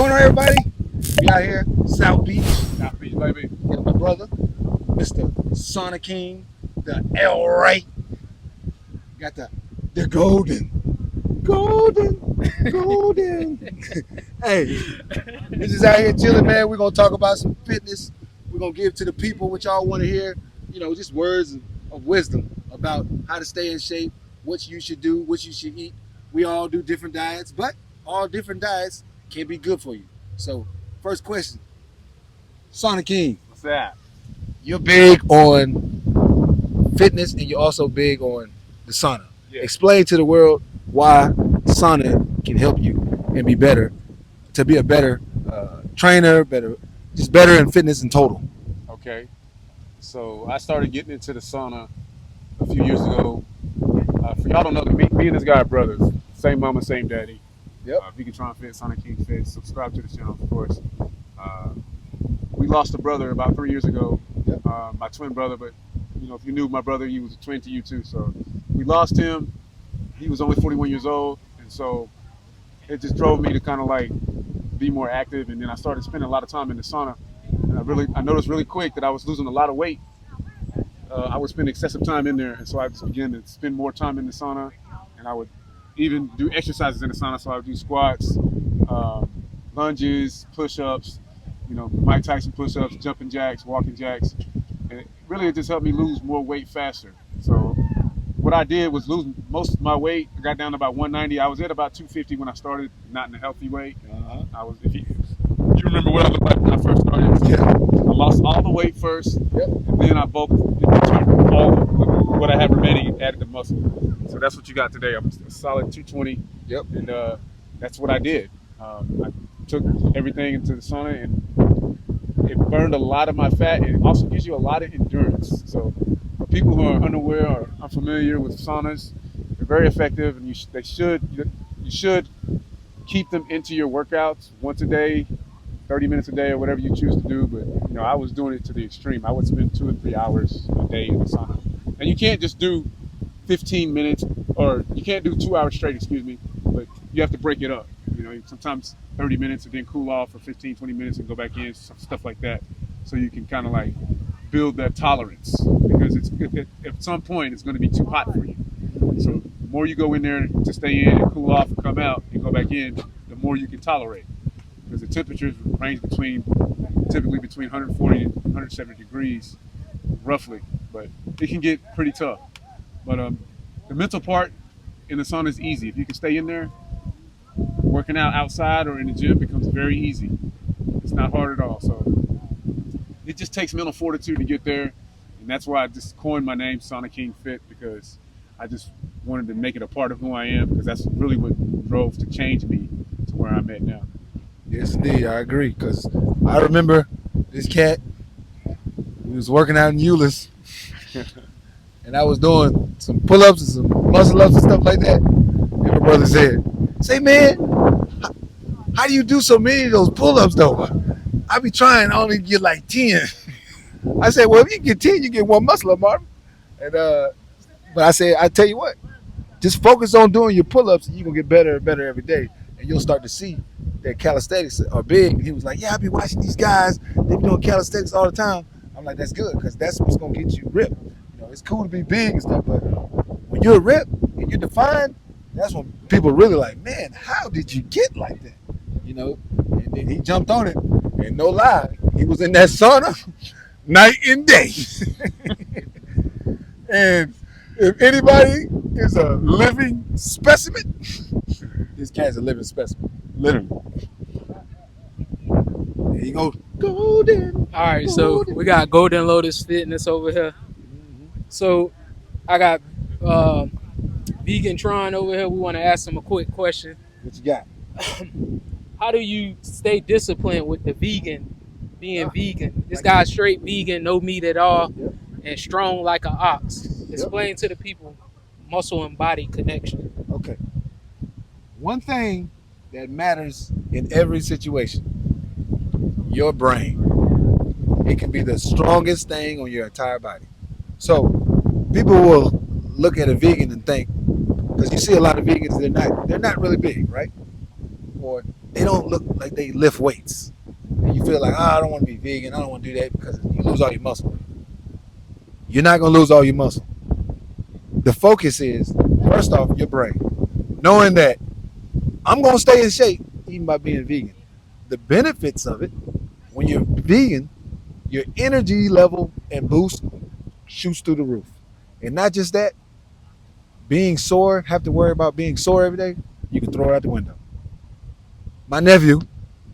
going on, everybody? We out here, South Beach. South Beach, baby. Got my brother, Mr. Sonic King, the L Ray. Got the golden. Hey, we just out here chilling, man. We're gonna talk about some fitness. We're gonna give to the people what y'all want to hear. Just words of wisdom about how to stay in shape, what you should do, what you should eat. We all do different diets, but all different diets can be good for you. So, first question, Sonic King, What's that? you're big on fitness and you're also big on the sauna. Yeah. Explain to the world why sauna can help you and be better, to be a better trainer, just better in fitness in total. Okay. So I started getting into the sauna a few years ago. For y'all don't know, me and this guy are brothers. Same mama, same daddy. Yep. Vegan Tron Fit, Sonic King Fit. Subscribe to the channel, of course. We lost a brother about 3 years ago. Yep. My twin brother, but if you knew my brother, he was a twin to you too. So we lost him. He was only 41 years old, and so it just drove me to kind of like be more active. And then I started spending a lot of time in the sauna, and I noticed really quick that I was losing a lot of weight. I would spend excessive time in there, and so I just began to spend more time in the sauna, and I would even do exercises in the sauna. So I would do squats, lunges, push-ups, Mike Tyson push-ups, jumping jacks, walking jacks, and it just helped me lose more weight faster. So what I did was lose most of my weight. I got down to about 190. I was at about 250 when I started, not in a healthy weight. I was, if you remember what I looked like when I first started. So Yeah. I lost all the weight first, Yep. and then I bulked and turned all what I have remaining and added the muscle. So that's what you got today. I'm a solid 220. Yep. And that's what I did. I took everything into the sauna, and it burned a lot of my fat, and it also gives you a lot of endurance. So for people who are unaware or unfamiliar with saunas, they're very effective, and you should keep them into your workouts once a day, 30 minutes a day, or whatever you choose to do. But I was doing it to the extreme. I would spend 2 and 3 hours a day in the sauna, and you can't just do 15 minutes, or you can't do 2 hours straight, excuse me, but you have to break it up. Sometimes 30 minutes and then cool off for 15, 20 minutes and go back in, stuff like that. So you can kind of like build that tolerance, because at some point it's going to be too hot for you. So the more you go in there to stay in and cool off and come out and go back in, the more you can tolerate. Because the temperatures range typically between 140 and 170 degrees, roughly. But it can get pretty tough. But the mental part in the sauna is easy. If you can stay in there, working out outside or in the gym becomes very easy. It's not hard at all. So it just takes mental fortitude to get there. And that's why I just coined my name, Sonic King Fit, because I just wanted to make it a part of who I am, because that's really what drove to change me to where I'm at now. Yes, indeed, I agree. Because I remember this cat. He was working out in Euless, and I was doing some pull-ups and some muscle-ups and stuff like that. And my brother said, "Say, man, how do you do so many of those pull-ups though? I be trying, I only get like 10." I said, "Well, if you get 10, you get one muscle up, Martin." And but I said, "I tell you what, just focus on doing your pull-ups, and you're gonna get better and better every day, and you'll start to see that calisthenics are big." And he was like, "Yeah, I be watching these guys. They be doing calisthenics all the time." I'm like, "That's good, because that's what's gonna get you ripped. It's cool to be big and stuff, but when you're ripped and you're defined, that's when people really like, man, how did you get like that?" And then he jumped on it, and no lie, he was in that sauna night and day. And if anybody is a living specimen, this cat's a living specimen, literally. There you go, golden. All right, so we got Golden Lotus Fitness over here. So I got Vegan Tron over here. We want to ask him a quick question. What you got? How do you stay disciplined with the being vegan? This guy's straight vegan, no meat at all, and strong like an ox. Explain to the people muscle and body connection. Okay. One thing that matters in every situation, your brain. It can be the strongest thing on your entire body. So people will look at a vegan and think, because you see a lot of vegans, they're not really big, right? or they don't look like they lift weights. And you feel like, I don't want to be vegan. I don't want to do that because you lose all your muscle. You're not going to lose all your muscle. The focus is, first off, your brain. Knowing that I'm going to stay in shape even by being vegan. The benefits of it, when you're vegan, your energy level and boost shoots through the roof. And not just that, being sore, have to worry about being sore every day, you can throw it out the window. My nephew,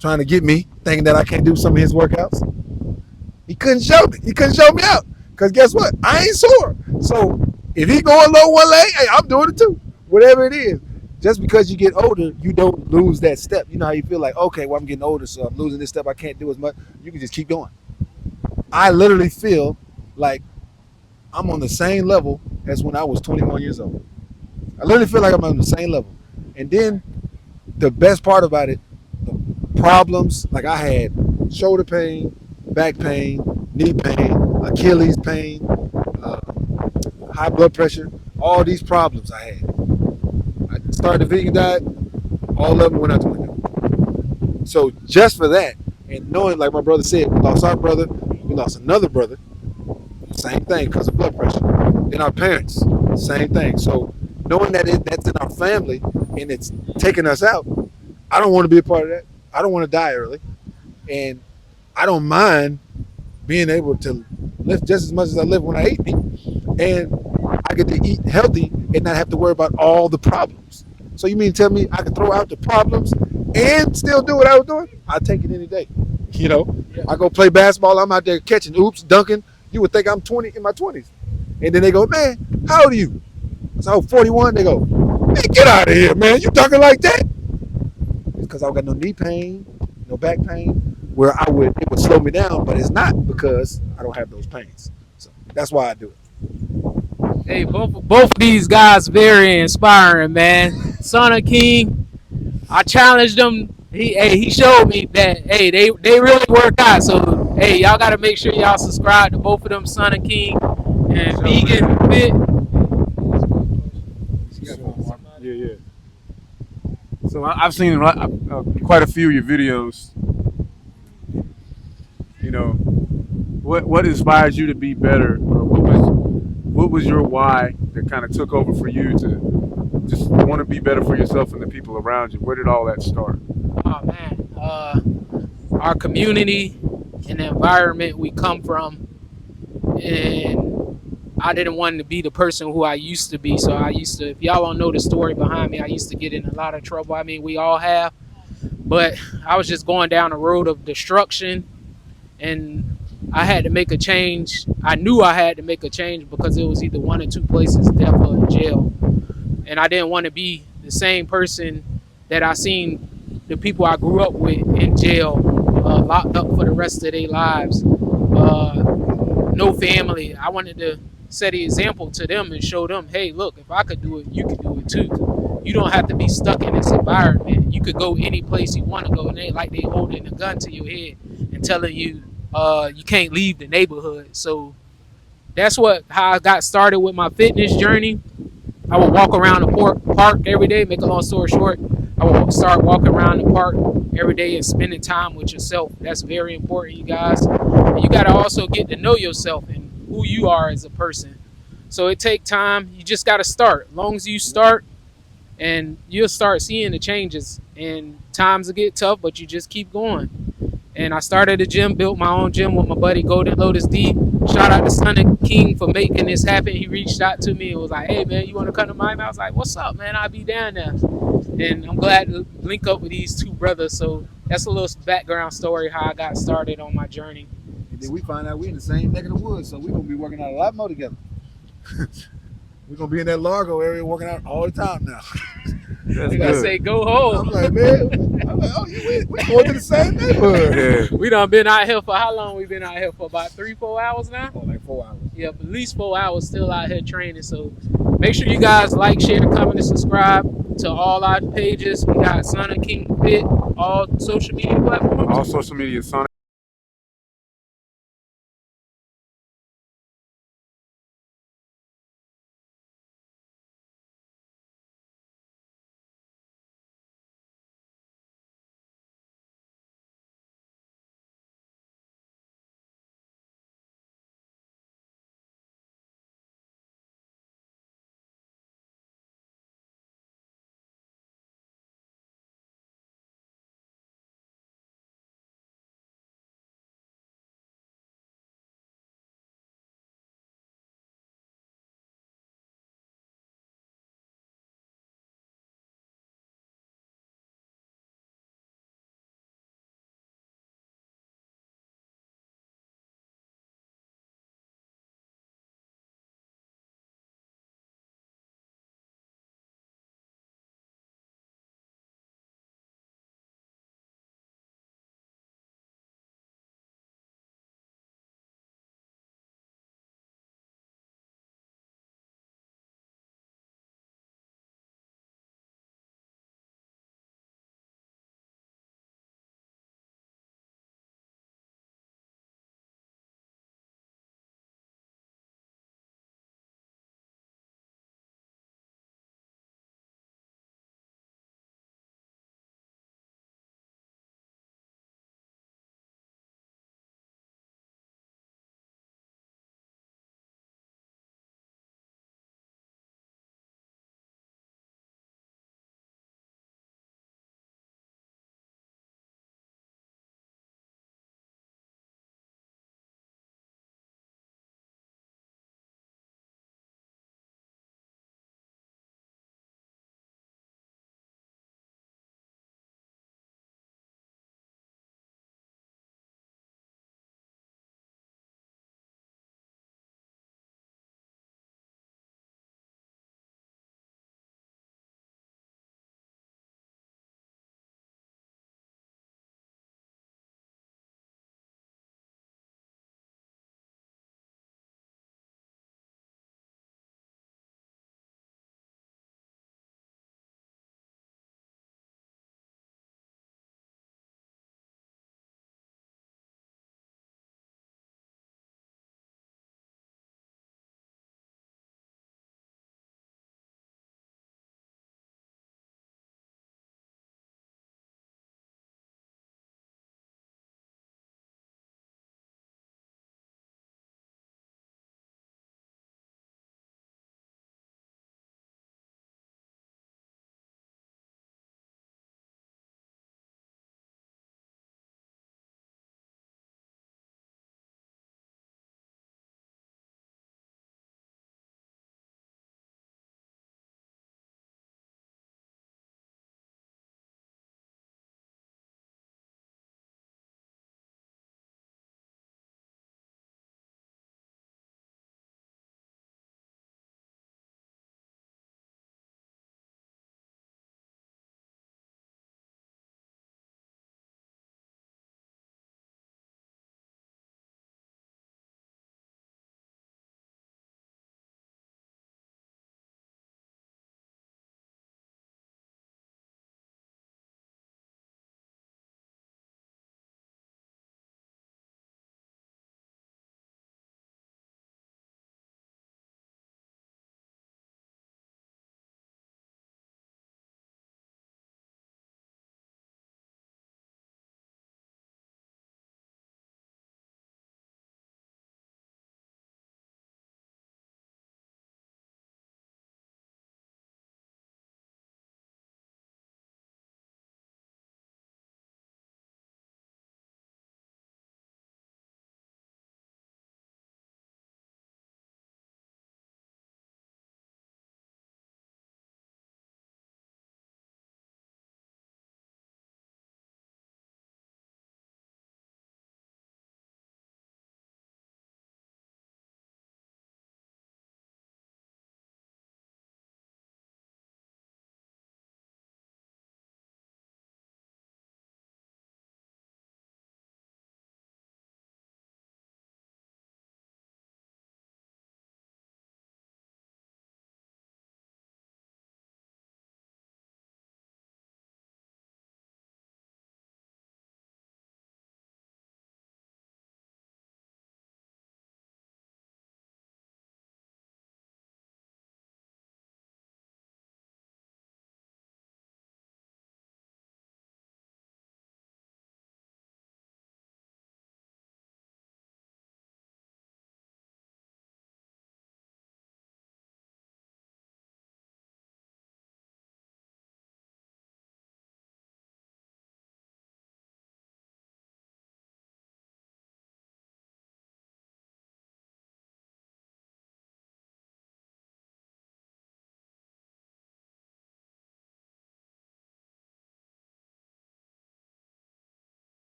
trying to get me, thinking that I can't do some of his workouts, he couldn't show me. He couldn't show me out. Because guess what? I ain't sore. So if he going low one leg, hey, I'm doing it too. Whatever it is. Just because you get older, you don't lose that step. You know how you feel like, okay, well, I'm getting older, so I'm losing this step. I can't do as much. You can just keep going. I literally feel like I'm on the same level as when I was 21 years old. I literally feel like I'm on the same level. And then the best part about it, the problems, like I had shoulder pain, back pain, knee pain, Achilles pain, high blood pressure, all these problems I had. I started the vegan diet, all of them went out the window. So just for that, and knowing, like my brother said, we lost our brother, we lost another brother, same thing because of blood pressure. Then our parents, same thing. So knowing that that's in our family and it's taking us out, I don't want to be a part of that. I don't want to die early. And I don't mind being able to lift just as much as I lift when I ate meat. And I get to eat healthy and not have to worry about all the problems. So you mean to tell me I can throw out the problems and still do what I was doing? I take it any day. You know, I go play basketball. I'm out there catching oops, dunking. You would think I'm 20 in my 20s. And then they go, man, how old are you? I said, oh, 41. They go, man, get out of here, man. You talking like that? It's because I don't got no knee pain, no back pain, where it would slow me down, but it's not because I don't have those pains. So that's why I do it. Hey, both of these guys very inspiring, man. Son of King, I challenged him. He showed me that they really work out. So hey, y'all got to make sure y'all subscribe to both of them, Son of King and Vegan Fit. Yeah. So I've seen quite a few of your videos. You know, what inspires you to be better? Or what was your why that kind of took over for you to just want to be better for yourself and the people around you? Where did all that start? Oh man, our community and the environment we come from, and I didn't want to be the person who I used to be. So I used to, if y'all don't know the story behind me, I used to get in a lot of trouble. I mean, we all have, but I was just going down a road of destruction, and I had to make a change. I knew I had to make a change because it was either one or two places, death or jail. And I didn't want to be the same person that I seen the people I grew up with in jail, locked up for the rest of their lives, no family. I wanted to set the example to them and show them, hey, look, if I could do it, you can do it too. You don't have to be stuck in this environment. You could go any place you want to go, and they like they holding a gun to your head and telling you you can't leave the neighborhood. So that's how I got started with my fitness journey. I would walk around the park every day. Make a long story short, I would start walking around the park every day and spending time with yourself. That's very important, you guys. And you got to also get to know yourself and who you are as a person. So it takes time. You just got to start. As long as you start, and you'll start seeing the changes. And times will get tough, but you just keep going. And I started a gym, built my own gym with my buddy Golden Lotus D. Shout out to Son of King for making this happen. He reached out to me and was like, hey, man, you want to come to Miami? I was like, what's up, man? I'll be down there. And I'm glad to link up with these two brothers. So that's a little background story how I got started on my journey. And then we find out we in the same neck of the woods, so we're going to be working out a lot more together. We're going to be in that Largo area working out all the time now. That's You gotta good. say, go home. I'm like, man, oh, we going to the same neighborhood. Yeah. We done been out here for how long? We been out here for about 3-4 hours now? Oh, like 4 hours. Yeah, at least 4 hours still out here training. So make sure you guys like, share, comment, and subscribe to all our pages. We got Son of King Fit, all social media platforms. All social media, Sonic.